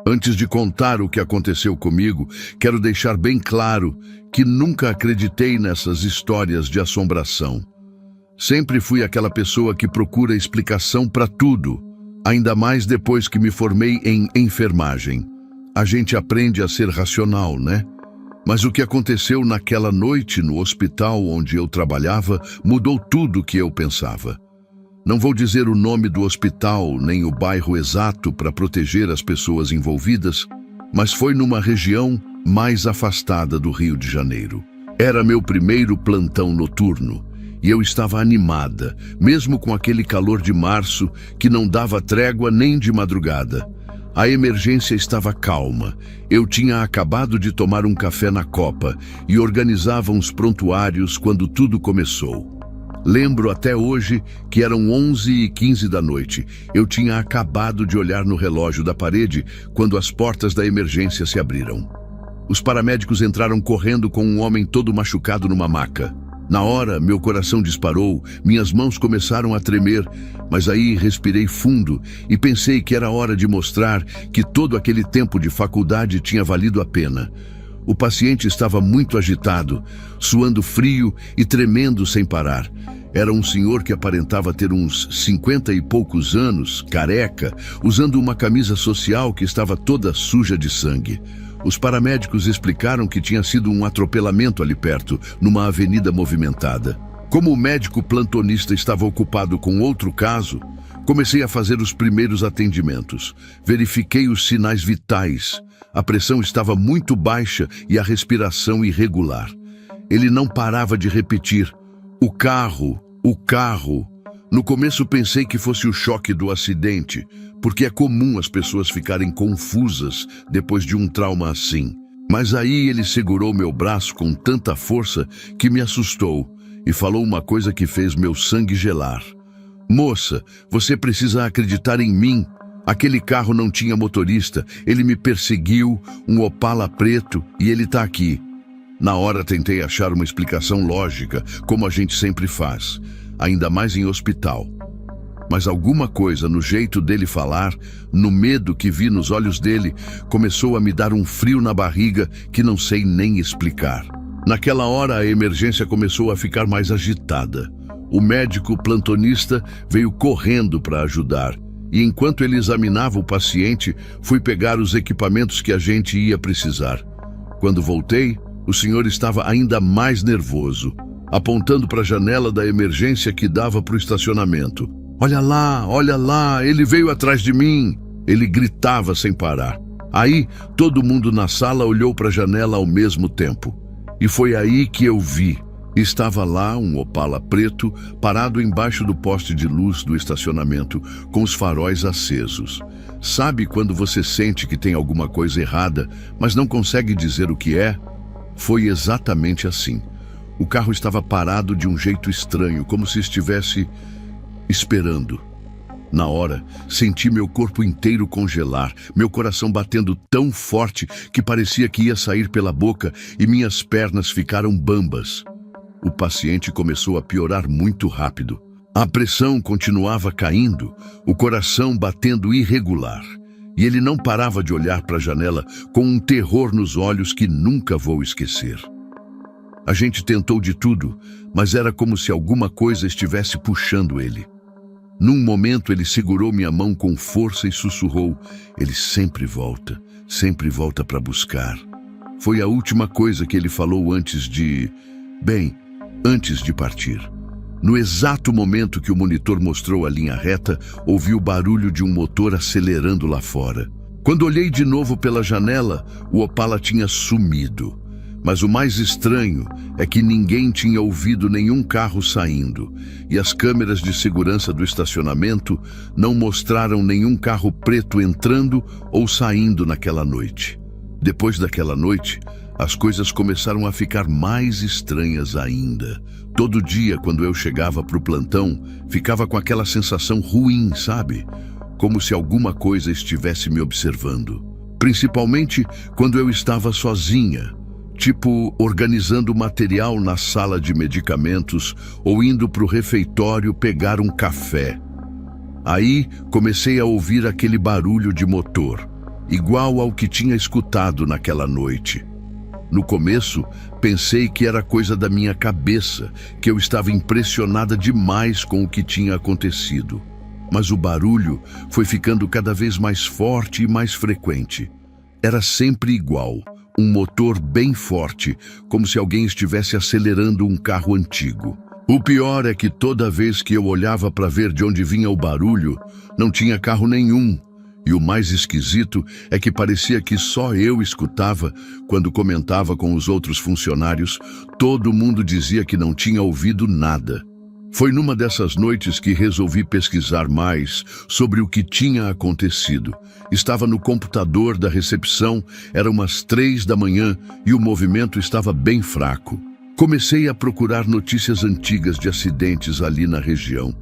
Antes de contar o que aconteceu comigo, quero deixar bem claro que nunca acreditei nessas histórias de assombração. Sempre fui aquela pessoa que procura explicação para tudo, ainda mais depois que me formei em enfermagem. A gente aprende a ser racional, né? Mas o que aconteceu naquela noite no hospital onde eu trabalhava mudou tudo o que eu pensava. Não vou dizer o nome do hospital nem o bairro exato para proteger as pessoas envolvidas, mas foi numa região mais afastada do Rio de Janeiro. Era meu primeiro plantão noturno e eu estava animada, mesmo com aquele calor de março que não dava trégua nem de madrugada. A emergência estava calma. Eu tinha acabado de tomar um café na copa e organizava uns prontuários quando tudo começou. Lembro até hoje que eram 11h15 da noite. Eu tinha acabado de olhar no relógio da parede quando as portas da emergência se abriram. Os paramédicos entraram correndo com um homem todo machucado numa maca. Na hora, meu coração disparou, minhas mãos começaram a tremer, mas aí respirei fundo e pensei que era hora de mostrar que todo aquele tempo de faculdade tinha valido a pena. O paciente estava muito agitado, suando frio e tremendo sem parar. Era um senhor que aparentava ter uns 50 e poucos anos, careca, usando uma camisa social que estava toda suja de sangue. Os paramédicos explicaram que tinha sido um atropelamento ali perto, numa avenida movimentada. Como o médico plantonista estava ocupado com outro caso, comecei a fazer os primeiros atendimentos. Verifiquei os sinais vitais. A pressão estava muito baixa e a respiração irregular. Ele não parava de repetir: "O carro, o carro". No começo pensei que fosse o choque do acidente, porque é comum as pessoas ficarem confusas depois de um trauma assim. Mas aí ele segurou meu braço com tanta força que me assustou e falou uma coisa que fez meu sangue gelar. "Moça, você precisa acreditar em mim. Aquele carro não tinha motorista, ele me perseguiu, um Opala preto, e ele tá aqui." Na hora tentei achar uma explicação lógica, como a gente sempre faz, ainda mais em hospital. Mas alguma coisa no jeito dele falar, no medo que vi nos olhos dele, começou a me dar um frio na barriga que não sei nem explicar. Naquela hora a emergência começou a ficar mais agitada. O médico plantonista veio correndo para ajudar. E enquanto ele examinava o paciente, fui pegar os equipamentos que a gente ia precisar. Quando voltei, o senhor estava ainda mais nervoso, apontando para a janela da emergência que dava para o estacionamento. Olha lá, ele veio atrás de mim!" Ele gritava sem parar. Aí, todo mundo na sala olhou para a janela ao mesmo tempo. E foi aí que eu vi. Estava lá um Opala preto, parado embaixo do poste de luz do estacionamento, com os faróis acesos. Sabe quando você sente que tem alguma coisa errada, mas não consegue dizer o que é? Foi exatamente assim. O carro estava parado de um jeito estranho, como se estivesse esperando. Na hora, senti meu corpo inteiro congelar, meu coração batendo tão forte que parecia que ia sair pela boca e minhas pernas ficaram bambas. O paciente começou a piorar muito rápido. A pressão continuava caindo, o coração batendo irregular. E ele não parava de olhar para a janela com um terror nos olhos que nunca vou esquecer. A gente tentou de tudo, mas era como se alguma coisa estivesse puxando ele. Num momento ele segurou minha mão com força e sussurrou: "Ele sempre volta para buscar." Foi a última coisa que ele falou antes de partir. No exato momento que o monitor mostrou a linha reta, ouvi o barulho de um motor acelerando lá fora. Quando olhei de novo pela janela, o Opala tinha sumido. Mas o mais estranho é que ninguém tinha ouvido nenhum carro saindo, e as câmeras de segurança do estacionamento não mostraram nenhum carro preto entrando ou saindo naquela noite. Depois daquela noite, as coisas começaram a ficar mais estranhas ainda. Todo dia, quando eu chegava para o plantão, ficava com aquela sensação ruim, sabe? Como se alguma coisa estivesse me observando. Principalmente quando eu estava sozinha. Tipo, organizando material na sala de medicamentos ou indo para o refeitório pegar um café. Aí comecei a ouvir aquele barulho de motor. igual ao que tinha escutado naquela noite. No começo, pensei que era coisa da minha cabeça, que eu estava impressionada demais com o que tinha acontecido. Mas o barulho foi ficando cada vez mais forte e mais frequente. Era sempre igual, um motor bem forte, como se alguém estivesse acelerando um carro antigo. O pior é que toda vez que eu olhava para ver de onde vinha o barulho, não tinha carro nenhum. E o mais esquisito é que parecia que só eu escutava. Quando comentava com os outros funcionários, todo mundo dizia que não tinha ouvido nada. Foi numa dessas noites que resolvi pesquisar mais sobre o que tinha acontecido. Estava no computador da recepção, eram umas 3 da manhã e o movimento estava bem fraco. Comecei a procurar notícias antigas de acidentes ali na região.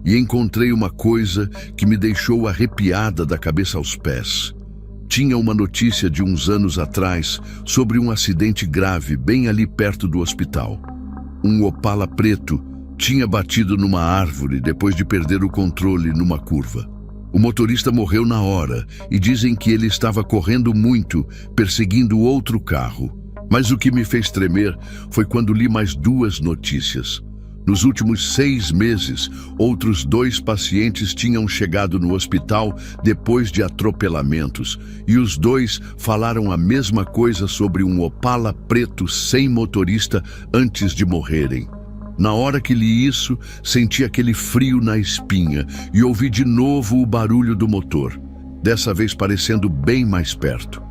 E encontrei uma coisa que me deixou arrepiada da cabeça aos pés. Tinha uma notícia de uns anos atrás sobre um acidente grave bem ali perto do hospital. Um Opala preto tinha batido numa árvore depois de perder o controle numa curva. O motorista morreu na hora e dizem que ele estava correndo muito, perseguindo outro carro. Mas o que me fez tremer foi quando li mais 2 notícias. Nos últimos 6 meses, outros 2 pacientes tinham chegado no hospital depois de atropelamentos, e os 2 falaram a mesma coisa sobre um Opala preto sem motorista antes de morrerem. Na hora que li isso, senti aquele frio na espinha e ouvi de novo o barulho do motor, dessa vez parecendo bem mais perto.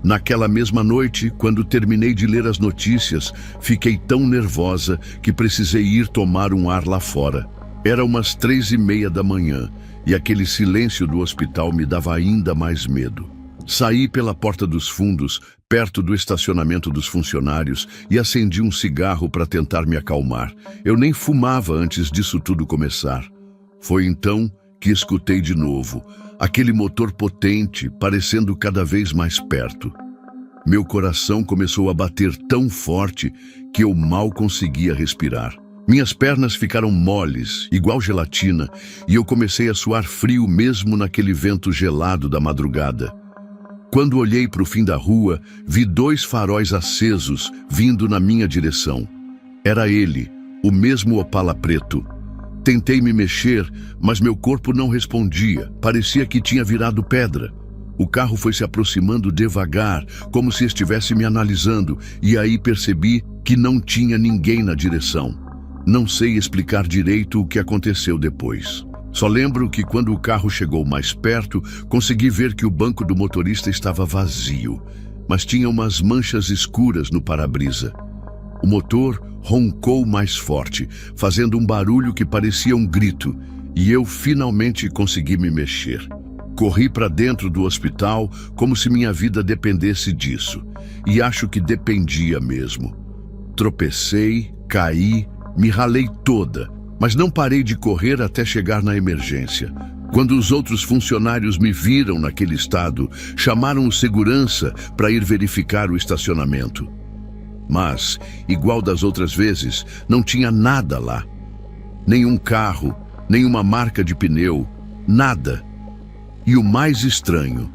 Naquela mesma noite, quando terminei de ler as notícias, fiquei tão nervosa que precisei ir tomar um ar lá fora. Era umas 3:30 da manhã e aquele silêncio do hospital me dava ainda mais medo. Saí pela porta dos fundos, perto do estacionamento dos funcionários, e acendi um cigarro para tentar me acalmar. Eu nem fumava antes disso tudo começar. Foi então que escutei de novo, aquele motor potente, parecendo cada vez mais perto. Meu coração começou a bater tão forte que eu mal conseguia respirar. Minhas pernas ficaram moles, igual gelatina, e eu comecei a suar frio mesmo naquele vento gelado da madrugada. Quando olhei para o fim da rua, vi 2 faróis acesos vindo na minha direção. Era ele, o mesmo Opala preto. Tentei me mexer, mas meu corpo não respondia. Parecia que tinha virado pedra. O carro foi se aproximando devagar, como se estivesse me analisando, e aí percebi que não tinha ninguém na direção. Não sei explicar direito o que aconteceu depois. Só lembro que quando o carro chegou mais perto, consegui ver que o banco do motorista estava vazio, mas tinha umas manchas escuras no para-brisa. O motor roncou mais forte, fazendo um barulho que parecia um grito, e eu finalmente consegui me mexer. Corri para dentro do hospital como se minha vida dependesse disso, e acho que dependia mesmo. Tropecei, caí, me ralei toda, mas não parei de correr até chegar na emergência. Quando os outros funcionários me viram naquele estado, chamaram o segurança para ir verificar o estacionamento. Mas, igual das outras vezes, não tinha nada lá. Nenhum carro, nenhuma marca de pneu, nada. E o mais estranho,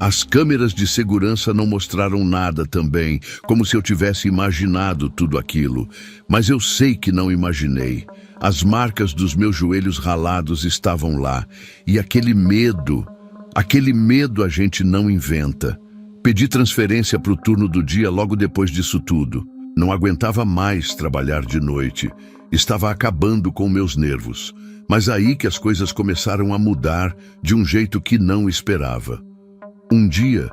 as câmeras de segurança não mostraram nada também, como se eu tivesse imaginado tudo aquilo. Mas eu sei que não imaginei. As marcas dos meus joelhos ralados estavam lá. E aquele medo a gente não inventa. Pedi transferência para o turno do dia logo depois disso tudo. Não aguentava mais trabalhar de noite. Estava acabando com meus nervos. Mas aí que as coisas começaram a mudar de um jeito que não esperava. Um dia,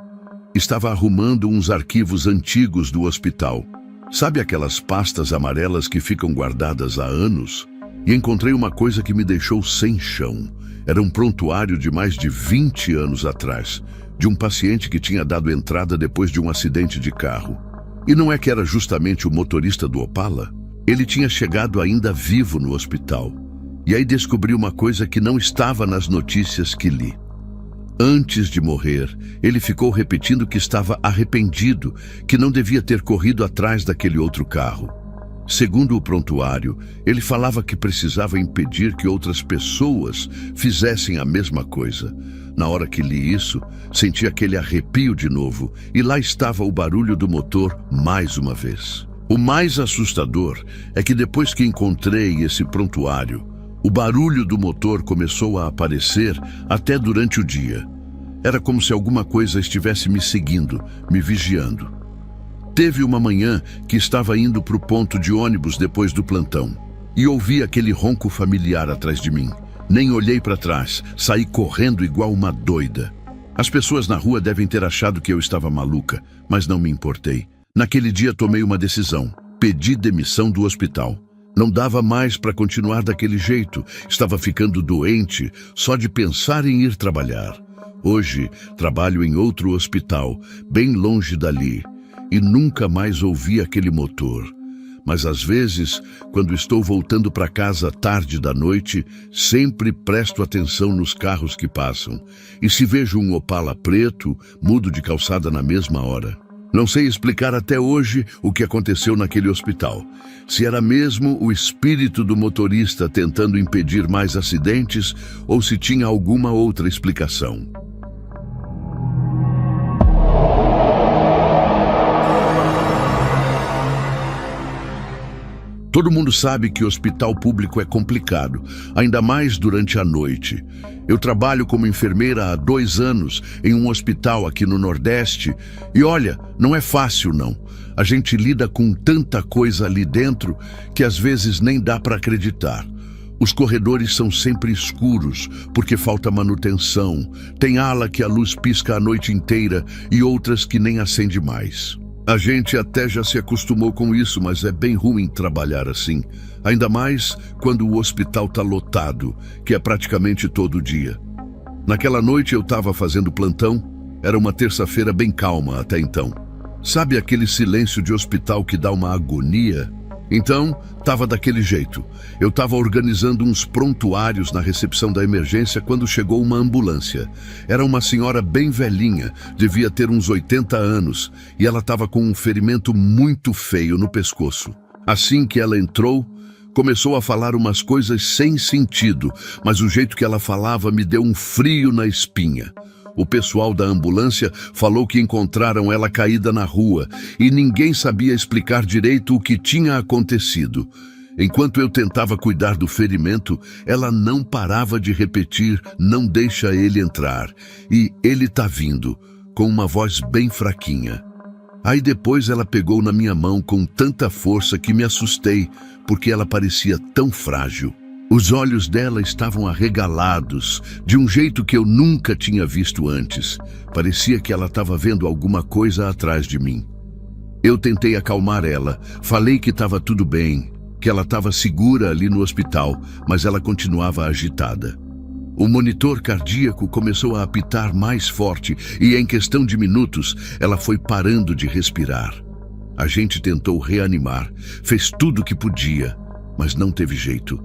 estava arrumando uns arquivos antigos do hospital. Sabe aquelas pastas amarelas que ficam guardadas há anos? E encontrei uma coisa que me deixou sem chão. Era um prontuário de mais de 20 anos atrás, de um paciente que tinha dado entrada depois de um acidente de carro. E não é que era justamente o motorista do Opala? Ele tinha chegado ainda vivo no hospital. E aí descobri uma coisa que não estava nas notícias que li. Antes de morrer, ele ficou repetindo que estava arrependido, que não devia ter corrido atrás daquele outro carro. Segundo o prontuário, ele falava que precisava impedir que outras pessoas fizessem a mesma coisa. Na hora que li isso, senti aquele arrepio de novo, e lá estava o barulho do motor mais uma vez. O mais assustador é que depois que encontrei esse prontuário, o barulho do motor começou a aparecer até durante o dia. Era como se alguma coisa estivesse me seguindo, me vigiando. Teve uma manhã que estava indo para o ponto de ônibus depois do plantão, e ouvi aquele ronco familiar atrás de mim. Nem olhei para trás, saí correndo igual uma doida. As pessoas na rua devem ter achado que eu estava maluca, mas não me importei. Naquele dia tomei uma decisão, pedi demissão do hospital. Não dava mais para continuar daquele jeito, estava ficando doente só de pensar em ir trabalhar. Hoje, trabalho em outro hospital, bem longe dali, e nunca mais ouvi aquele motor. Mas às vezes, quando estou voltando para casa tarde da noite, sempre presto atenção nos carros que passam. E se vejo um Opala preto, mudo de calçada na mesma hora. Não sei explicar até hoje o que aconteceu naquele hospital. Se era mesmo o espírito do motorista tentando impedir mais acidentes ou se tinha alguma outra explicação. Todo mundo sabe que hospital público é complicado, ainda mais durante a noite. Eu trabalho como enfermeira há 2 anos em um hospital aqui no Nordeste e olha, não é fácil não. A gente lida com tanta coisa ali dentro que às vezes nem dá para acreditar. Os corredores são sempre escuros porque falta manutenção. Tem ala que a luz pisca a noite inteira e outras que nem acende mais. A gente até já se acostumou com isso, mas é bem ruim trabalhar assim. Ainda mais quando o hospital está lotado, que é praticamente todo dia. Naquela noite eu estava fazendo plantão, era uma terça-feira bem calma até então. Sabe aquele silêncio de hospital que dá uma agonia? Então, estava daquele jeito. Eu estava organizando uns prontuários na recepção da emergência quando chegou uma ambulância. Era uma senhora bem velhinha, devia ter uns 80 anos, e ela estava com um ferimento muito feio no pescoço. Assim que ela entrou, começou a falar umas coisas sem sentido, mas o jeito que ela falava me deu um frio na espinha. O pessoal da ambulância falou que encontraram ela caída na rua e ninguém sabia explicar direito o que tinha acontecido. Enquanto eu tentava cuidar do ferimento, ela não parava de repetir: "Não deixa ele entrar", e "ele tá vindo", com uma voz bem fraquinha. Aí depois ela pegou na minha mão com tanta força que me assustei, porque ela parecia tão frágil. Os olhos dela estavam arregalados, de um jeito que eu nunca tinha visto antes. Parecia que ela estava vendo alguma coisa atrás de mim. Eu tentei acalmar ela, falei que estava tudo bem, que ela estava segura ali no hospital, mas ela continuava agitada. O monitor cardíaco começou a apitar mais forte e, em questão de minutos, ela foi parando de respirar. A gente tentou reanimar, fez tudo o que podia, mas não teve jeito.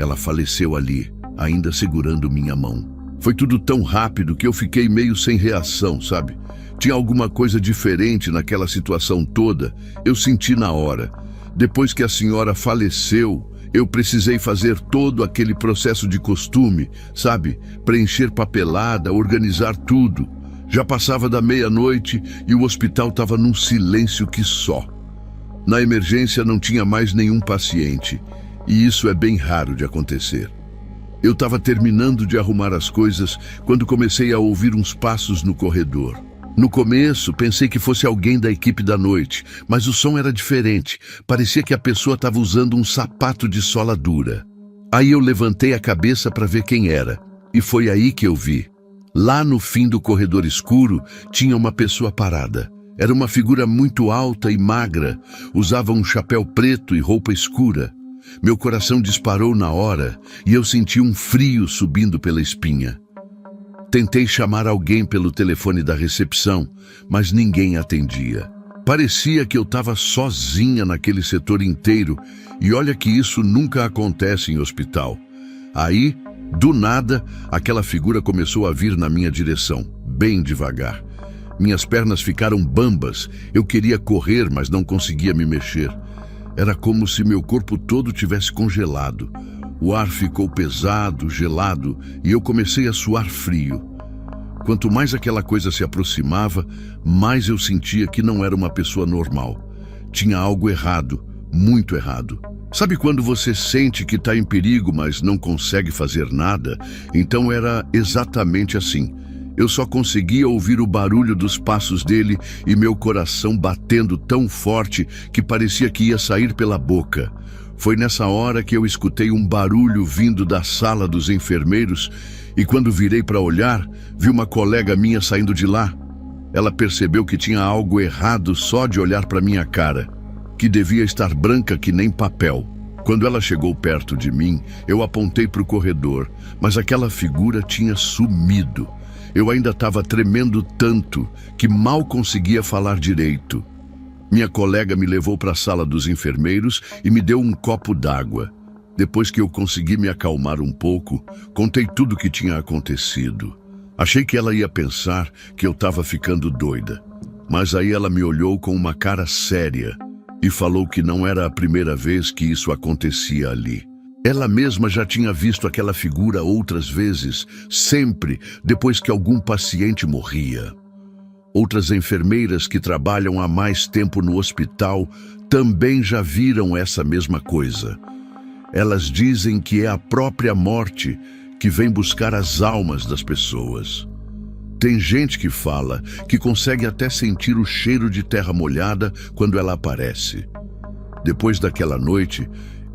Ela faleceu ali, ainda segurando minha mão. Foi tudo tão rápido que eu fiquei meio sem reação, sabe? Tinha alguma coisa diferente naquela situação toda, eu senti na hora. Depois que a senhora faleceu, eu precisei fazer todo aquele processo de costume, sabe? Preencher papelada, organizar tudo. Já passava da meia-noite e o hospital estava num silêncio que só. Na emergência não tinha mais nenhum paciente. E isso é bem raro de acontecer. Eu estava terminando de arrumar as coisas quando comecei a ouvir uns passos no corredor. No começo, pensei que fosse alguém da equipe da noite, mas o som era diferente. Parecia que a pessoa estava usando um sapato de sola dura. Aí eu levantei a cabeça para ver quem era, e foi aí que eu vi. Lá no fim do corredor escuro, tinha uma pessoa parada. Era uma figura muito alta e magra, usava um chapéu preto e roupa escura. Meu coração disparou na hora e eu senti um frio subindo pela espinha. Tentei chamar alguém pelo telefone da recepção, mas ninguém atendia. Parecia que eu estava sozinha naquele setor inteiro, e olha que isso nunca acontece em hospital. Aí, do nada, aquela figura começou a vir na minha direção, bem devagar. Minhas pernas ficaram bambas, eu queria correr, mas não conseguia me mexer. Era como se meu corpo todo tivesse congelado. O ar ficou pesado, gelado, e eu comecei a suar frio. Quanto mais aquela coisa se aproximava, mais eu sentia que não era uma pessoa normal. Tinha algo errado, muito errado. Sabe quando você sente que está em perigo, mas não consegue fazer nada? Então era exatamente assim. Eu só conseguia ouvir o barulho dos passos dele e meu coração batendo tão forte que parecia que ia sair pela boca. Foi nessa hora que eu escutei um barulho vindo da sala dos enfermeiros e quando virei para olhar, vi uma colega minha saindo de lá. Ela percebeu que tinha algo errado só de olhar para minha cara, que devia estar branca que nem papel. Quando ela chegou perto de mim, eu apontei para o corredor, mas aquela figura tinha sumido. Eu ainda estava tremendo tanto que mal conseguia falar direito. Minha colega me levou para a sala dos enfermeiros e me deu um copo d'água. Depois que eu consegui me acalmar um pouco, contei tudo o que tinha acontecido. Achei que ela ia pensar que eu estava ficando doida. Mas aí ela me olhou com uma cara séria e falou que não era a primeira vez que isso acontecia ali. Ela mesma já tinha visto aquela figura outras vezes, sempre depois que algum paciente morria. Outras enfermeiras que trabalham há mais tempo no hospital também já viram essa mesma coisa. Elas dizem que é a própria morte que vem buscar as almas das pessoas. Tem gente que fala que consegue até sentir o cheiro de terra molhada quando ela aparece. Depois daquela noite,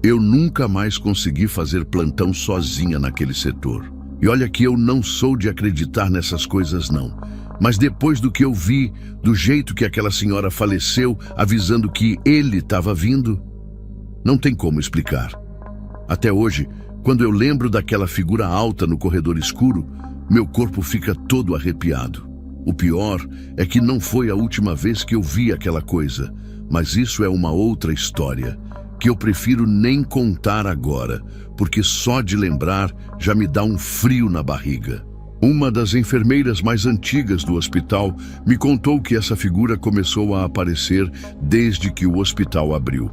eu nunca mais consegui fazer plantão sozinha naquele setor. E olha que eu não sou de acreditar nessas coisas não. Mas depois do que eu vi, do jeito que aquela senhora faleceu, avisando que ele estava vindo, não tem como explicar. Até hoje, quando eu lembro daquela figura alta no corredor escuro, meu corpo fica todo arrepiado. O pior é que não foi a última vez que eu vi aquela coisa, mas isso é uma outra história, que eu prefiro nem contar agora, porque só de lembrar já me dá um frio na barriga. Uma das enfermeiras mais antigas do hospital me contou que essa figura começou a aparecer desde que o hospital abriu.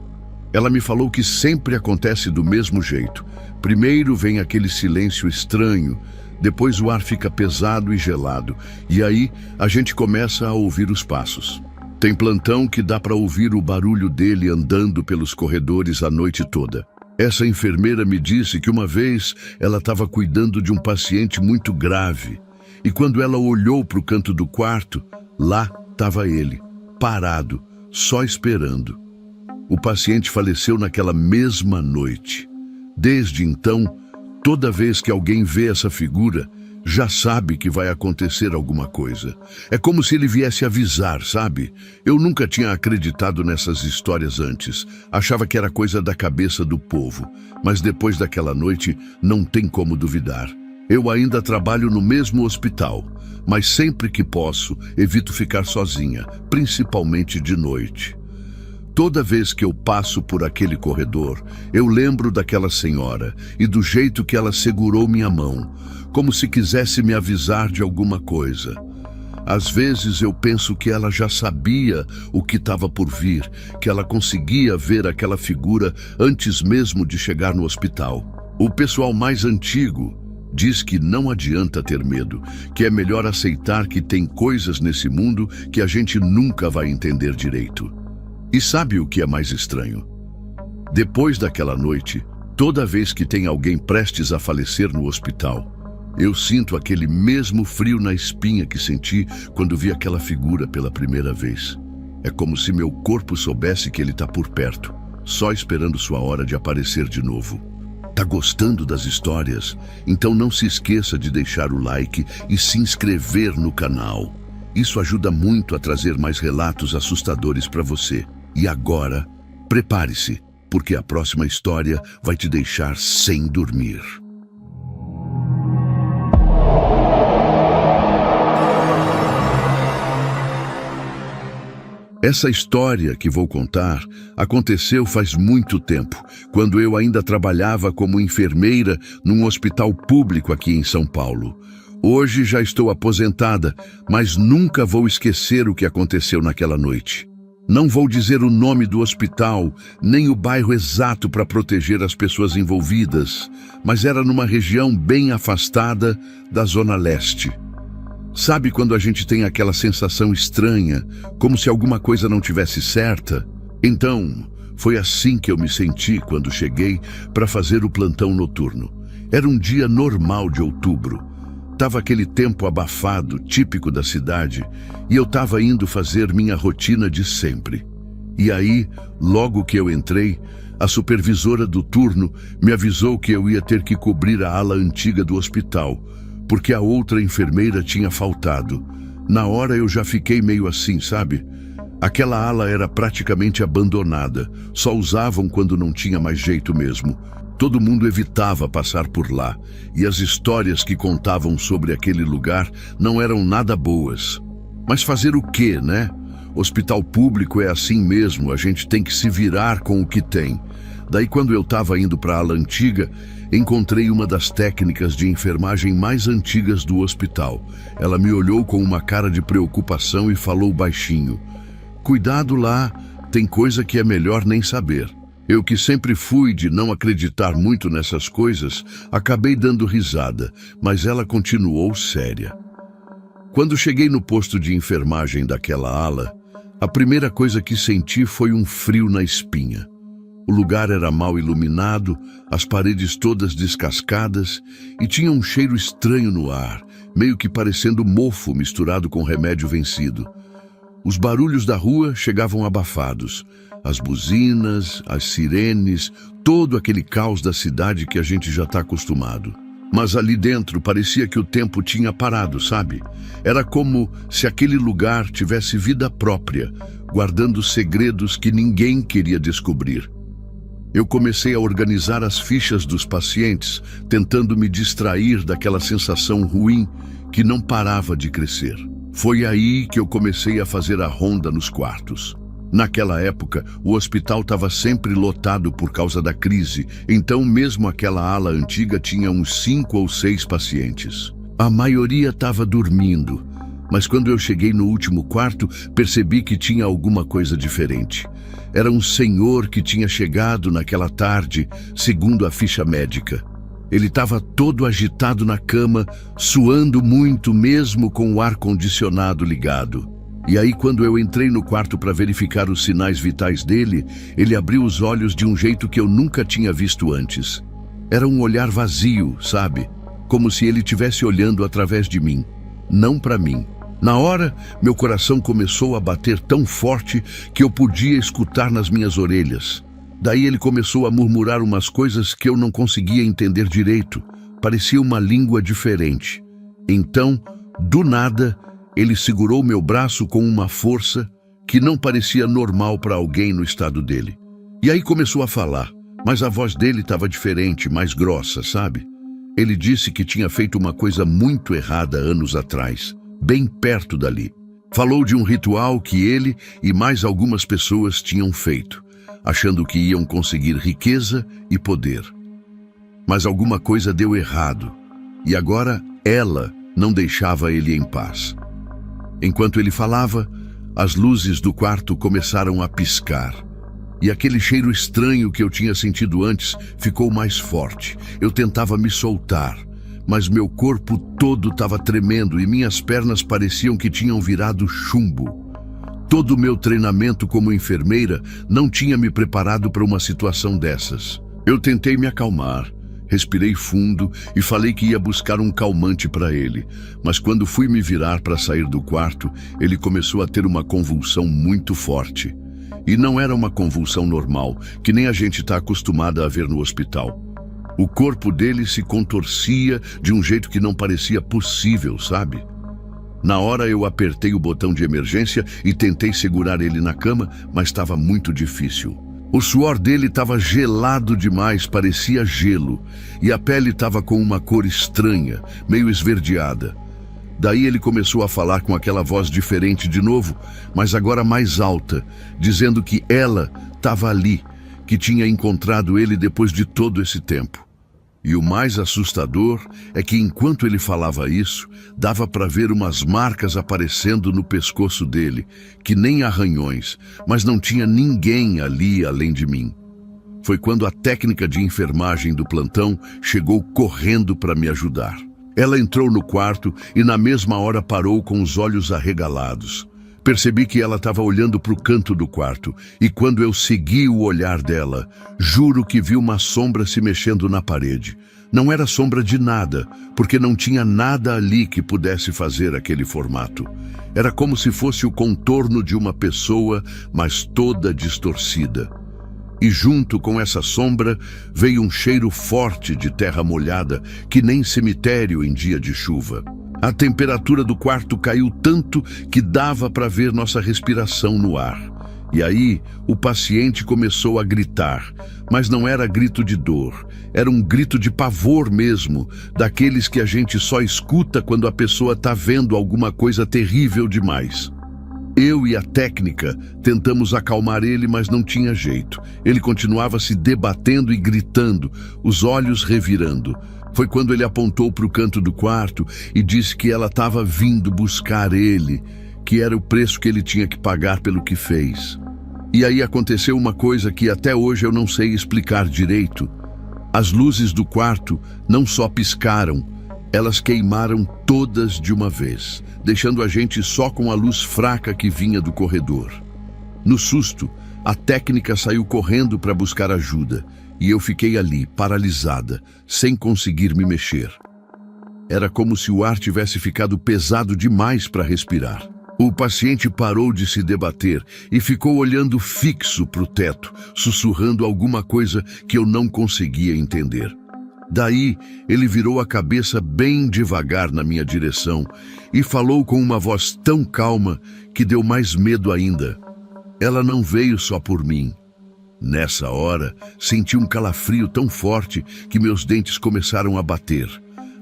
Ela me falou que sempre acontece do mesmo jeito. Primeiro vem aquele silêncio estranho, depois o ar fica pesado e gelado, e aí a gente começa a ouvir os passos. Tem plantão que dá para ouvir o barulho dele andando pelos corredores a noite toda. Essa enfermeira me disse que uma vez ela estava cuidando de um paciente muito grave e quando ela olhou para o canto do quarto, lá estava ele, parado, só esperando. O paciente faleceu naquela mesma noite. Desde então, toda vez que alguém vê essa figura, já sabe que vai acontecer alguma coisa. É como se ele viesse avisar, sabe? Eu nunca tinha acreditado nessas histórias antes. Achava que era coisa da cabeça do povo. Mas depois daquela noite, não tem como duvidar. Eu ainda trabalho no mesmo hospital, mas sempre que posso, evito ficar sozinha, principalmente de noite. Toda vez que eu passo por aquele corredor, eu lembro daquela senhora e do jeito que ela segurou minha mão, como se quisesse me avisar de alguma coisa. Às vezes eu penso que ela já sabia o que estava por vir, que ela conseguia ver aquela figura antes mesmo de chegar no hospital. O pessoal mais antigo diz que não adianta ter medo, que é melhor aceitar que tem coisas nesse mundo que a gente nunca vai entender direito. E sabe o que é mais estranho? Depois daquela noite, toda vez que tem alguém prestes a falecer no hospital, eu sinto aquele mesmo frio na espinha que senti quando vi aquela figura pela primeira vez. É como se meu corpo soubesse que ele está por perto, só esperando sua hora de aparecer de novo. Tá gostando das histórias? Então não se esqueça de deixar o like e se inscrever no canal. Isso ajuda muito a trazer mais relatos assustadores para você. E agora, prepare-se, porque a próxima história vai te deixar sem dormir. Essa história que vou contar aconteceu faz muito tempo, quando eu ainda trabalhava como enfermeira num hospital público aqui em São Paulo. Hoje já estou aposentada, mas nunca vou esquecer o que aconteceu naquela noite. Não vou dizer o nome do hospital, nem o bairro exato para proteger as pessoas envolvidas, mas era numa região bem afastada da Zona Leste. Sabe quando a gente tem aquela sensação estranha, como se alguma coisa não tivesse certa? Então, foi assim que eu me senti quando cheguei para fazer o plantão noturno. Era um dia normal de outubro. Tava aquele tempo abafado, típico da cidade, e eu tava indo fazer minha rotina de sempre. E aí, logo que eu entrei, a supervisora do turno me avisou que eu ia ter que cobrir a ala antiga do hospital, porque a outra enfermeira tinha faltado. Na hora eu já fiquei meio assim, sabe? Aquela ala era praticamente abandonada, só usavam quando não tinha mais jeito mesmo. Todo mundo evitava passar por lá, e as histórias que contavam sobre aquele lugar não eram nada boas. Mas fazer o quê, né? Hospital público é assim mesmo, a gente tem que se virar com o que tem. Daí quando eu estava indo para a ala antiga, encontrei uma das técnicas de enfermagem mais antigas do hospital. Ela me olhou com uma cara de preocupação e falou baixinho: "Cuidado lá, tem coisa que é melhor nem saber." Eu, que sempre fui de não acreditar muito nessas coisas, acabei dando risada, mas ela continuou séria. Quando cheguei no posto de enfermagem daquela ala, a primeira coisa que senti foi um frio na espinha. O lugar era mal iluminado, as paredes todas descascadas e tinha um cheiro estranho no ar, meio que parecendo mofo misturado com remédio vencido. Os barulhos da rua chegavam abafados. As buzinas, as sirenes, todo aquele caos da cidade que a gente já está acostumado. Mas ali dentro parecia que o tempo tinha parado, sabe? Era como se aquele lugar tivesse vida própria, guardando segredos que ninguém queria descobrir. Eu comecei a organizar as fichas dos pacientes, tentando me distrair daquela sensação ruim que não parava de crescer. Foi aí que eu comecei a fazer a ronda nos quartos. Naquela época, o hospital estava sempre lotado por causa da crise, então mesmo aquela ala antiga tinha uns 5 ou 6 pacientes. A maioria estava dormindo, mas quando eu cheguei no último quarto, percebi que tinha alguma coisa diferente. Era um senhor que tinha chegado naquela tarde, segundo a ficha médica. Ele estava todo agitado na cama, suando muito mesmo com o ar-condicionado ligado. E aí, quando eu entrei no quarto para verificar os sinais vitais dele, ele abriu os olhos de um jeito que eu nunca tinha visto antes. Era um olhar vazio, sabe? Como se ele estivesse olhando através de mim, não para mim. Na hora, meu coração começou a bater tão forte que eu podia escutar nas minhas orelhas. Daí ele começou a murmurar umas coisas que eu não conseguia entender direito. Parecia uma língua diferente. Então, do nada, ele segurou meu braço com uma força que não parecia normal para alguém no estado dele. E aí começou a falar, mas a voz dele estava diferente, mais grossa, sabe? Ele disse que tinha feito uma coisa muito errada anos atrás, bem perto dali. Falou de um ritual que ele e mais algumas pessoas tinham feito, achando que iam conseguir riqueza e poder. Mas alguma coisa deu errado, e agora ela não deixava ele em paz. Enquanto ele falava, as luzes do quarto começaram a piscar. E aquele cheiro estranho que eu tinha sentido antes ficou mais forte. Eu tentava me soltar, mas meu corpo todo estava tremendo e minhas pernas pareciam que tinham virado chumbo. Todo o meu treinamento como enfermeira não tinha me preparado para uma situação dessas. Eu tentei me acalmar. Respirei fundo e falei que ia buscar um calmante para ele, mas quando fui me virar para sair do quarto, ele começou a ter uma convulsão muito forte. E não era uma convulsão normal, que nem a gente está acostumada a ver no hospital. O corpo dele se contorcia de um jeito que não parecia possível, sabe? Na hora eu apertei o botão de emergência e tentei segurar ele na cama, mas estava muito difícil. O suor dele estava gelado demais, parecia gelo, e a pele estava com uma cor estranha, meio esverdeada. Daí ele começou a falar com aquela voz diferente de novo, mas agora mais alta, dizendo que ela estava ali, que tinha encontrado ele depois de todo esse tempo. E o mais assustador é que enquanto ele falava isso, dava para ver umas marcas aparecendo no pescoço dele, que nem arranhões, mas não tinha ninguém ali além de mim. Foi quando a técnica de enfermagem do plantão chegou correndo para me ajudar. Ela entrou no quarto e na mesma hora parou com os olhos arregalados. Percebi que ela estava olhando para o canto do quarto, e quando eu segui o olhar dela, juro que vi uma sombra se mexendo na parede. Não era sombra de nada, porque não tinha nada ali que pudesse fazer aquele formato. Era como se fosse o contorno de uma pessoa, mas toda distorcida. E junto com essa sombra veio um cheiro forte de terra molhada, que nem cemitério em dia de chuva. A temperatura do quarto caiu tanto que dava para ver nossa respiração no ar. E aí, o paciente começou a gritar, mas não era grito de dor, era um grito de pavor mesmo, daqueles que a gente só escuta quando a pessoa está vendo alguma coisa terrível demais. Eu e a técnica tentamos acalmar ele, mas não tinha jeito. Ele continuava se debatendo e gritando, os olhos revirando. Foi quando ele apontou para o canto do quarto e disse que ela estava vindo buscar ele, que era o preço que ele tinha que pagar pelo que fez. E aí aconteceu uma coisa que até hoje eu não sei explicar direito. As luzes do quarto não só piscaram, elas queimaram todas de uma vez, deixando a gente só com a luz fraca que vinha do corredor. No susto, a técnica saiu correndo para buscar ajuda, e eu fiquei ali, paralisada, sem conseguir me mexer. Era como se o ar tivesse ficado pesado demais para respirar. O paciente parou de se debater e ficou olhando fixo para o teto, sussurrando alguma coisa que eu não conseguia entender. Daí, ele virou a cabeça bem devagar na minha direção e falou com uma voz tão calma que deu mais medo ainda. Ela não veio só por mim. Nessa hora, senti um calafrio tão forte que meus dentes começaram a bater.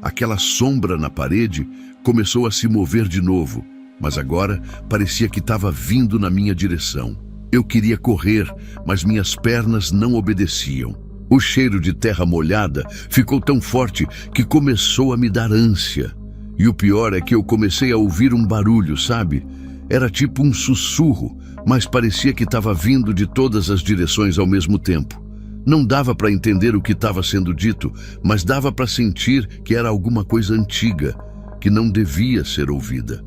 Aquela sombra na parede começou a se mover de novo, mas agora parecia que estava vindo na minha direção. Eu queria correr, mas minhas pernas não obedeciam. O cheiro de terra molhada ficou tão forte que começou a me dar ânsia. E o pior é que eu comecei a ouvir um barulho, sabe? Era tipo um sussurro, mas parecia que estava vindo de todas as direções ao mesmo tempo. Não dava para entender o que estava sendo dito, mas dava para sentir que era alguma coisa antiga, que não devia ser ouvida.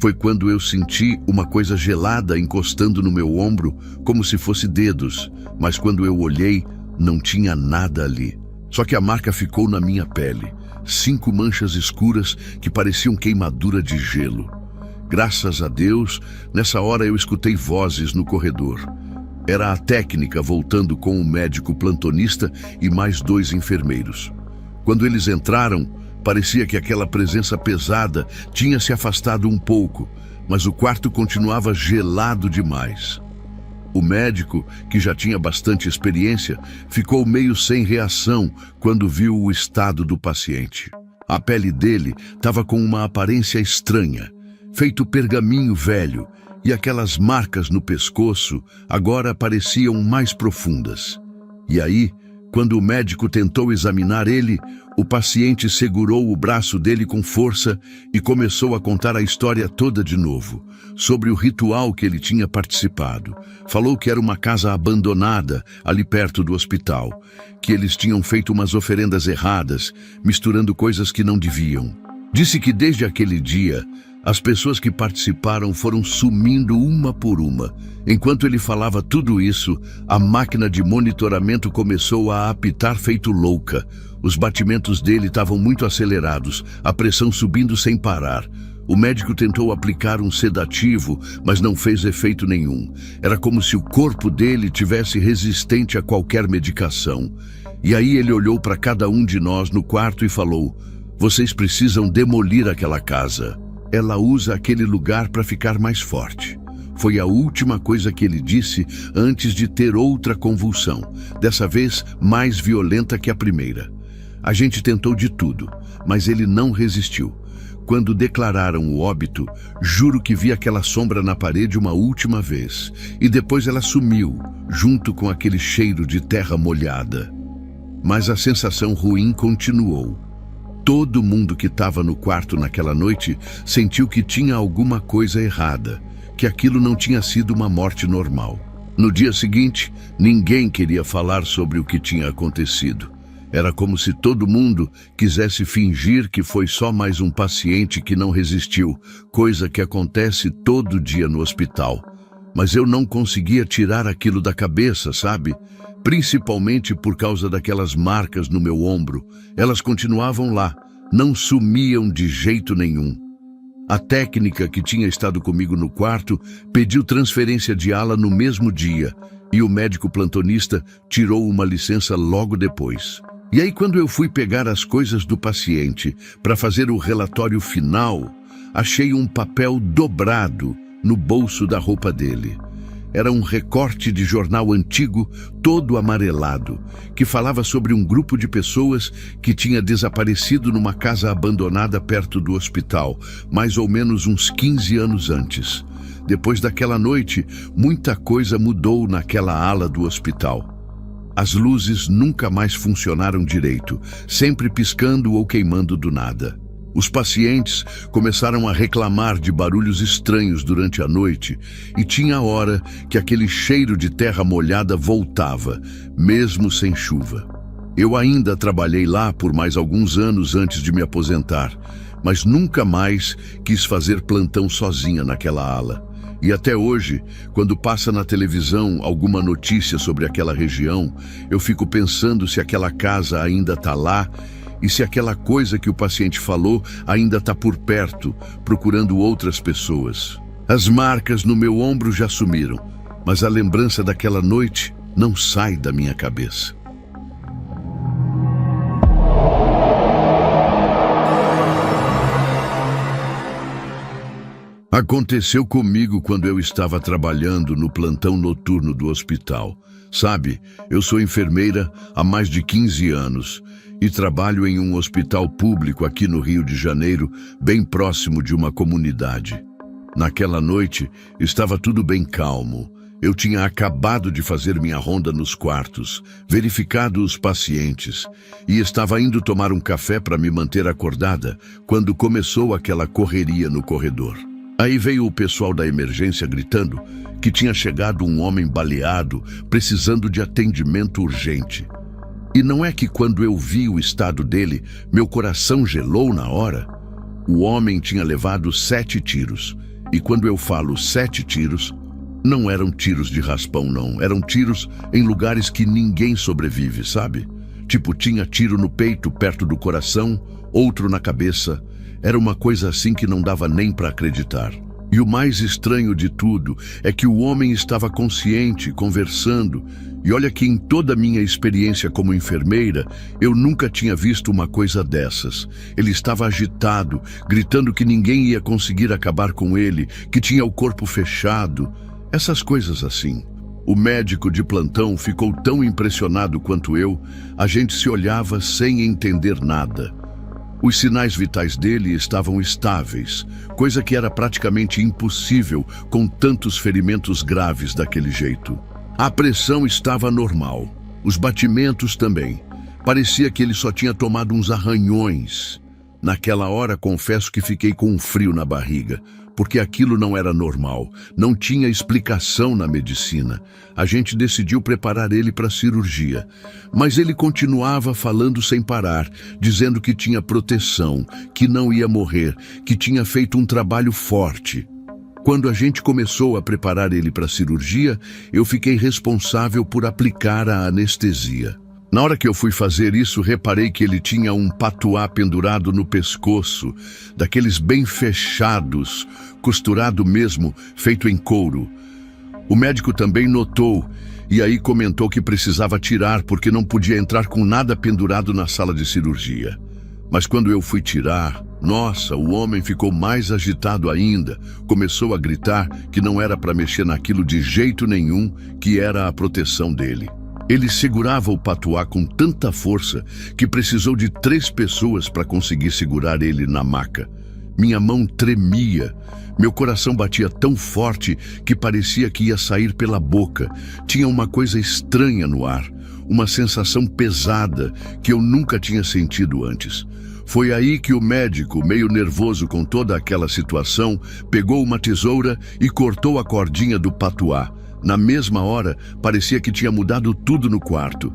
Foi quando eu senti uma coisa gelada encostando no meu ombro, como se fosse dedos, mas quando eu olhei, não tinha nada ali. Só que a marca ficou na minha pele, 5 manchas escuras que pareciam queimadura de gelo. Graças a Deus, nessa hora eu escutei vozes no corredor. Era a técnica voltando com o médico plantonista e mais 2 enfermeiros. Quando eles entraram, parecia que aquela presença pesada tinha se afastado um pouco, mas o quarto continuava gelado demais. O médico, que já tinha bastante experiência, ficou meio sem reação quando viu o estado do paciente. A pele dele estava com uma aparência estranha, feito pergaminho velho, e aquelas marcas no pescoço agora pareciam mais profundas. E aí, quando o médico tentou examinar ele, o paciente segurou o braço dele com força e começou a contar a história toda de novo, sobre o ritual que ele tinha participado. Falou que era uma casa abandonada, ali perto do hospital, que eles tinham feito umas oferendas erradas, misturando coisas que não deviam. Disse que desde aquele dia, as pessoas que participaram foram sumindo uma por uma. Enquanto ele falava tudo isso, a máquina de monitoramento começou a apitar feito louca. Os batimentos dele estavam muito acelerados, a pressão subindo sem parar. O médico tentou aplicar um sedativo, mas não fez efeito nenhum. Era como se o corpo dele tivesse resistente a qualquer medicação. E aí ele olhou para cada um de nós no quarto e falou: "Vocês precisam demolir aquela casa. Ela usa aquele lugar para ficar mais forte." Foi a última coisa que ele disse antes de ter outra convulsão, dessa vez mais violenta que a primeira. A gente tentou de tudo, mas ele não resistiu. Quando declararam o óbito, juro que vi aquela sombra na parede uma última vez, e depois ela sumiu, junto com aquele cheiro de terra molhada. Mas a sensação ruim continuou. Todo mundo que estava no quarto naquela noite sentiu que tinha alguma coisa errada, que aquilo não tinha sido uma morte normal. No dia seguinte, ninguém queria falar sobre o que tinha acontecido. Era como se todo mundo quisesse fingir que foi só mais um paciente que não resistiu, coisa que acontece todo dia no hospital. Mas eu não conseguia tirar aquilo da cabeça, sabe? Principalmente por causa daquelas marcas no meu ombro. Elas continuavam lá, não sumiam de jeito nenhum. A técnica que tinha estado comigo no quarto pediu transferência de ala no mesmo dia e o médico plantonista tirou uma licença logo depois. E aí, quando eu fui pegar as coisas do paciente para fazer o relatório final, achei um papel dobrado no bolso da roupa dele. Era um recorte de jornal antigo, todo amarelado, que falava sobre um grupo de pessoas que tinha desaparecido numa casa abandonada perto do hospital, mais ou menos uns 15 anos antes. Depois daquela noite, muita coisa mudou naquela ala do hospital. As luzes nunca mais funcionaram direito, sempre piscando ou queimando do nada. Os pacientes começaram a reclamar de barulhos estranhos durante a noite e tinha hora que aquele cheiro de terra molhada voltava, mesmo sem chuva. Eu ainda trabalhei lá por mais alguns anos antes de me aposentar, mas nunca mais quis fazer plantão sozinha naquela ala. E até hoje, quando passa na televisão alguma notícia sobre aquela região, eu fico pensando se aquela casa ainda está lá e se aquela coisa que o paciente falou ainda está por perto, procurando outras pessoas. As marcas no meu ombro já sumiram, mas a lembrança daquela noite não sai da minha cabeça. Aconteceu comigo quando eu estava trabalhando no plantão noturno do hospital. Sabe, eu sou enfermeira há mais de 15 anos e trabalho em um hospital público aqui no Rio de Janeiro, bem próximo de uma comunidade. Naquela noite, estava tudo bem calmo. Eu tinha acabado de fazer minha ronda nos quartos, verificado os pacientes e estava indo tomar um café para me manter acordada quando começou aquela correria no corredor. Aí veio o pessoal da emergência gritando que tinha chegado um homem baleado, precisando de atendimento urgente. E não é que quando eu vi o estado dele, meu coração gelou na hora? O homem tinha levado 7 tiros. E quando eu falo 7 tiros, não eram tiros de raspão, não. Eram tiros em lugares que ninguém sobrevive, sabe? Tipo, tinha tiro no peito, perto do coração, outro na cabeça. Era uma coisa assim que não dava nem para acreditar. E o mais estranho de tudo é que o homem estava consciente, conversando. E olha que em toda a minha experiência como enfermeira, eu nunca tinha visto uma coisa dessas. Ele estava agitado, gritando que ninguém ia conseguir acabar com ele, que tinha o corpo fechado. Essas coisas assim. O médico de plantão ficou tão impressionado quanto eu, a gente se olhava sem entender nada. Os sinais vitais dele estavam estáveis, coisa que era praticamente impossível com tantos ferimentos graves daquele jeito. A pressão estava normal, os batimentos também. Parecia que ele só tinha tomado uns arranhões. Naquela hora, confesso que fiquei com um frio na barriga, porque aquilo não era normal, não tinha explicação na medicina. A gente decidiu preparar ele para a cirurgia, mas ele continuava falando sem parar, dizendo que tinha proteção, que não ia morrer, que tinha feito um trabalho forte. Quando a gente começou a preparar ele para a cirurgia, eu fiquei responsável por aplicar a anestesia. Na hora que eu fui fazer isso, reparei que ele tinha um patuá pendurado no pescoço, daqueles bem fechados, costurado mesmo, feito em couro. O médico também notou, e aí comentou que precisava tirar porque não podia entrar com nada pendurado na sala de cirurgia. Mas quando eu fui tirar, nossa, o homem ficou mais agitado ainda. Começou a gritar que não era para mexer naquilo de jeito nenhum, que era a proteção dele. Ele segurava o patuá com tanta força que precisou de 3 pessoas para conseguir segurar ele na maca. Minha mão tremia, meu coração batia tão forte que parecia que ia sair pela boca. Tinha uma coisa estranha no ar, uma sensação pesada que eu nunca tinha sentido antes. Foi aí que o médico, meio nervoso com toda aquela situação, pegou uma tesoura e cortou a cordinha do patuá. Na mesma hora, parecia que tinha mudado tudo no quarto.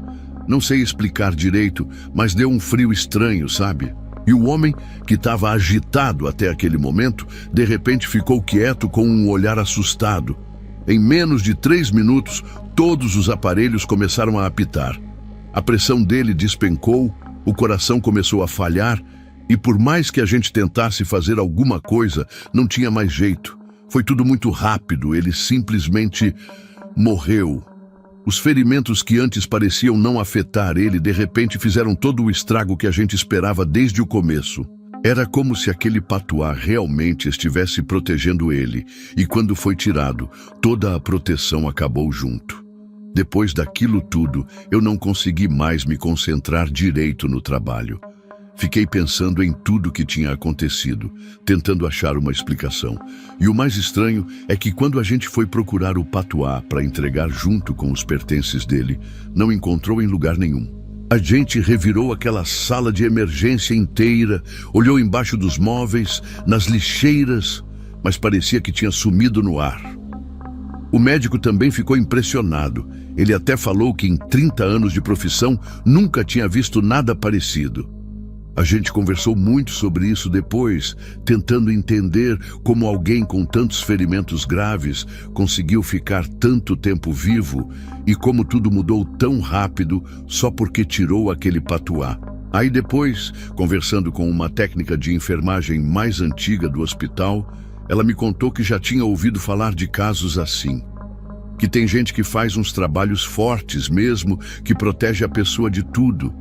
Não sei explicar direito, mas deu um frio estranho, sabe? E o homem, que estava agitado até aquele momento, de repente ficou quieto com um olhar assustado. Em menos de 3 minutos, todos os aparelhos começaram a apitar. A pressão dele despencou, o coração começou a falhar, e por mais que a gente tentasse fazer alguma coisa, não tinha mais jeito. Foi tudo muito rápido, ele simplesmente morreu. Os ferimentos que antes pareciam não afetar ele, de repente fizeram todo o estrago que a gente esperava desde o começo. Era como se aquele patuá realmente estivesse protegendo ele, e quando foi tirado, toda a proteção acabou junto. Depois daquilo tudo, eu não consegui mais me concentrar direito no trabalho. Fiquei pensando em tudo que tinha acontecido, tentando achar uma explicação. E o mais estranho é que quando a gente foi procurar o patuá para entregar junto com os pertences dele, não encontrou em lugar nenhum. A gente revirou aquela sala de emergência inteira, olhou embaixo dos móveis, nas lixeiras, mas parecia que tinha sumido no ar. O médico também ficou impressionado. Ele até falou que em 30 anos de profissão nunca tinha visto nada parecido. A gente conversou muito sobre isso depois, tentando entender como alguém com tantos ferimentos graves conseguiu ficar tanto tempo vivo e como tudo mudou tão rápido só porque tirou aquele patuá. Aí depois, conversando com uma técnica de enfermagem mais antiga do hospital, ela me contou que já tinha ouvido falar de casos assim. Que tem gente que faz uns trabalhos fortes mesmo, que protege a pessoa de tudo.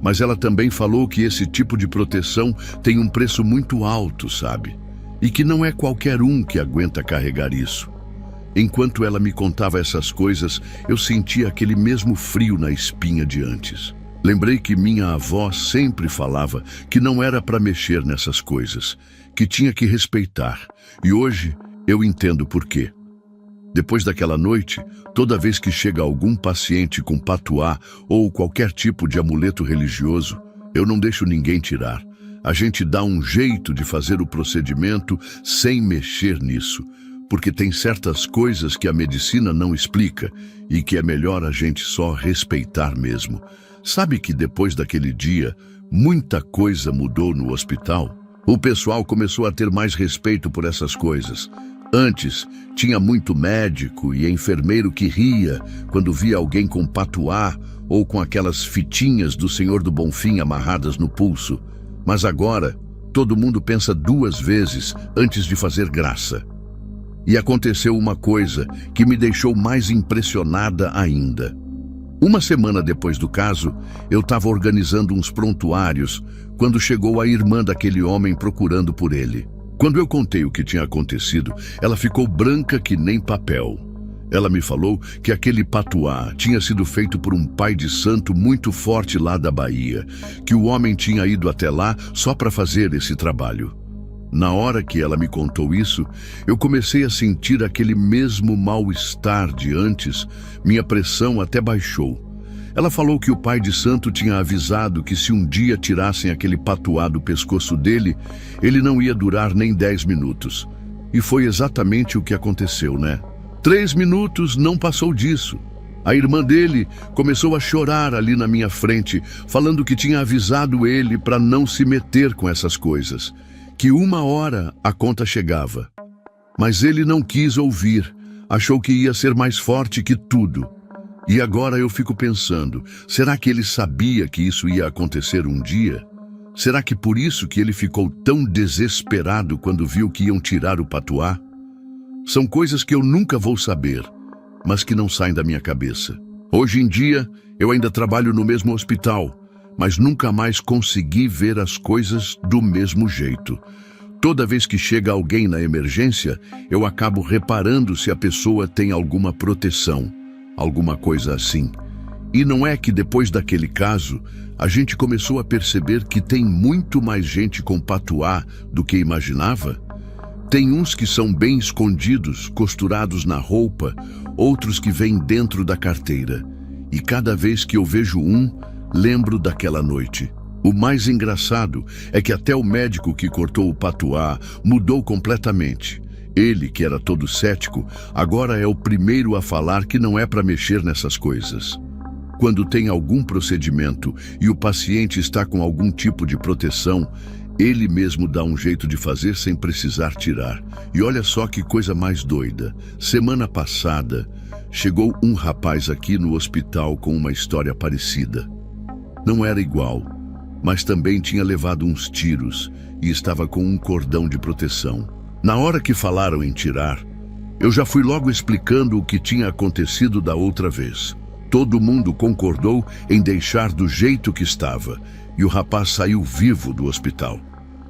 Mas ela também falou que esse tipo de proteção tem um preço muito alto, sabe? E que não é qualquer um que aguenta carregar isso. Enquanto ela me contava essas coisas, eu sentia aquele mesmo frio na espinha de antes. Lembrei que minha avó sempre falava que não era para mexer nessas coisas, que tinha que respeitar. E hoje eu entendo por quê. Depois daquela noite, toda vez que chega algum paciente com patuá ou qualquer tipo de amuleto religioso, eu não deixo ninguém tirar. A gente dá um jeito de fazer o procedimento sem mexer nisso, porque tem certas coisas que a medicina não explica e que é melhor a gente só respeitar mesmo. Sabe que depois daquele dia, muita coisa mudou no hospital? O pessoal começou a ter mais respeito por essas coisas. Antes, tinha muito médico e enfermeiro que ria quando via alguém com patuá ou com aquelas fitinhas do Senhor do Bonfim amarradas no pulso. Mas agora, todo mundo pensa 2 vezes antes de fazer graça. E aconteceu uma coisa que me deixou mais impressionada ainda. Uma semana depois do caso, eu estava organizando uns prontuários quando chegou a irmã daquele homem procurando por ele. Quando eu contei o que tinha acontecido, ela ficou branca que nem papel. Ela me falou que aquele patuá tinha sido feito por um pai de santo muito forte lá da Bahia, que o homem tinha ido até lá só para fazer esse trabalho. Na hora que ela me contou isso, eu comecei a sentir aquele mesmo mal-estar de antes, minha pressão até baixou. Ela falou que o pai de santo tinha avisado que se um dia tirassem aquele patuá do pescoço dele, ele não ia durar nem 10 minutos. E foi exatamente o que aconteceu, né? 3 minutos não passou disso. A irmã dele começou a chorar ali na minha frente, falando que tinha avisado ele para não se meter com essas coisas, que 1 hora a conta chegava. Mas ele não quis ouvir, achou que ia ser mais forte que tudo. E agora eu fico pensando, será que ele sabia que isso ia acontecer um dia? Será que por isso que ele ficou tão desesperado quando viu que iam tirar o patuá? São coisas que eu nunca vou saber, mas que não saem da minha cabeça. Hoje em dia, eu ainda trabalho no mesmo hospital, mas nunca mais consegui ver as coisas do mesmo jeito. Toda vez que chega alguém na emergência, eu acabo reparando se a pessoa tem alguma proteção. Alguma coisa assim. E não é que depois daquele caso, a gente começou a perceber que tem muito mais gente com patuá do que imaginava? Tem uns que são bem escondidos, costurados na roupa, outros que vêm dentro da carteira. E cada vez que eu vejo um, lembro daquela noite. O mais engraçado é que até o médico que cortou o patuá mudou completamente. Ele, que era todo cético, agora é o primeiro a falar que não é para mexer nessas coisas. Quando tem algum procedimento e o paciente está com algum tipo de proteção, ele mesmo dá um jeito de fazer sem precisar tirar. E olha só que coisa mais doida. Semana passada, chegou um rapaz aqui no hospital com uma história parecida. Não era igual, mas também tinha levado uns tiros e estava com um cordão de proteção. Na hora que falaram em tirar, eu já fui logo explicando o que tinha acontecido da outra vez. Todo mundo concordou em deixar do jeito que estava e o rapaz saiu vivo do hospital.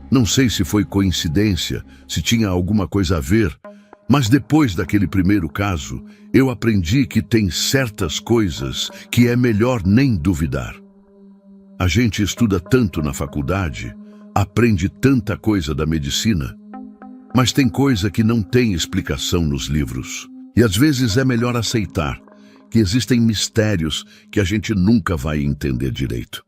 Não sei se foi coincidência, se tinha alguma coisa a ver, mas depois daquele primeiro caso, eu aprendi que tem certas coisas que é melhor nem duvidar. A gente estuda tanto na faculdade, aprende tanta coisa da medicina, mas tem coisa que não tem explicação nos livros. E às vezes é melhor aceitar que existem mistérios que a gente nunca vai entender direito.